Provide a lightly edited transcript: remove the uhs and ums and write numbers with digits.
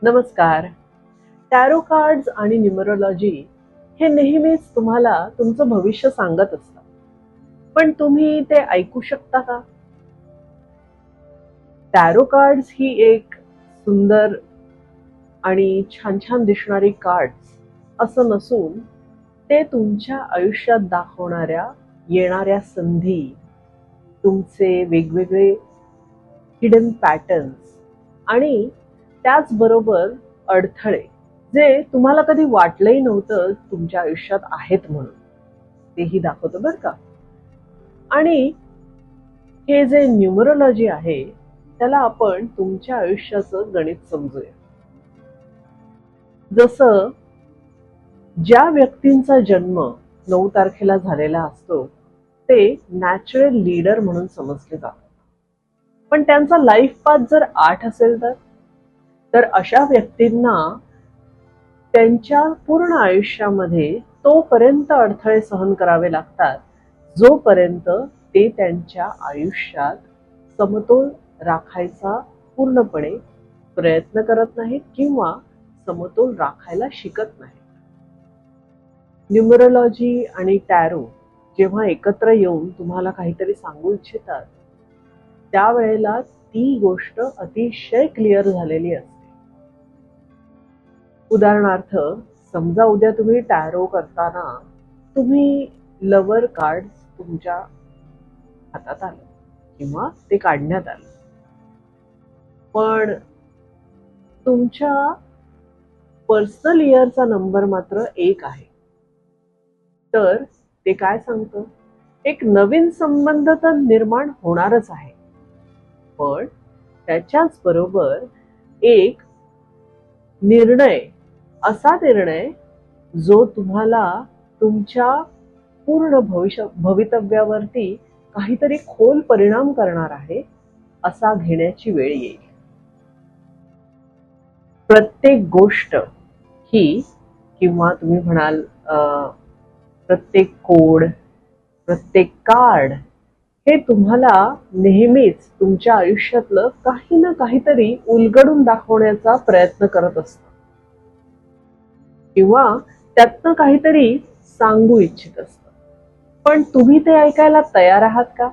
नमस्कार. Tarot cards आणि numerology हे नेहमीच तुम्हाला तुमचं भविष्य सांगत असतात. पण तुम्ही ते ऐकू शकता का? टॅरो कार्ड्स ही एक सुंदर आणि छान छान दिसणारी कार्ड्स असं नसून ते तुमच्या आयुष्यात दाखवणाऱ्या येणाऱ्या संधी, तुमचे वेगवेगळे हिडन पॅटर्न्स आणि त्याचबरोबर अडथळे जे तुम्हाला कधी वाटलंही नव्हतं तुमच्या आयुष्यात आहेत म्हणून, तेही दाखवतं बरं का. आणि हे जे न्यूमरोलॉजी आहे त्याला आपण तुमच्या आयुष्याचं गणित समजूया. जसं ज्या व्यक्तींचा जन्म 9 तारखेला झालेला असतो ते नॅचरल लीडर म्हणून समजले जातात. पण त्यांचा लाईफ पाथ जर 8 असेल तर अशा व्यक्तींना त्यांच्या पूर्ण आयुष्यामध्ये तोपर्यंत अडथळे सहन करावे लागतात जोपर्यंत ते त्यांच्या आयुष्यात समतोल राखायचा पूर्णपणे प्रयत्न करत नाहीत किंवा समतोल राखायला शिकत नाहीत. न्यूमरोलॉजी आणि टॅरो जेव्हा एकत्र येऊन तुम्हाला काहीतरी सांगू इच्छितात त्यावेळेला ती गोष्ट अतिशय क्लिअर झालेली असते. उदाहरणार्थ, समजा उद्या तुम्ही टॅरो करताना तुम्ही लवर कार्ड तुमच्या हातात आलं किंवा ते काढण्यात आलं, पण तुमच्या पर्सनल इयरचा नंबर मात्र 1 आहे, तर ते काय सांगतं? एक नवीन संबंध तर निर्माण होणारच आहे, पण त्याच्याच बरोबर एक निर्णय, असा निर्णय जो तुम्हाला तुमच्या पूर्ण भवितव्यावरती काहीतरी खोल परिणाम करणार आहे असा घेण्याची वेळ येईल. प्रत्येक गोष्ट ही, किंवा तुम्ही म्हणाल प्रत्येक कोड, प्रत्येक कार्ड हे तुम्हाला नेहमीच तुमच्या आयुष्यातलं काही ना काहीतरी उलगडून दाखवण्याचा प्रयत्न करत असतं किंवा त्यातनं काहीतरी सांगू इच्छित असतं. पण तुम्ही ते ऐकायला तयार आहात का?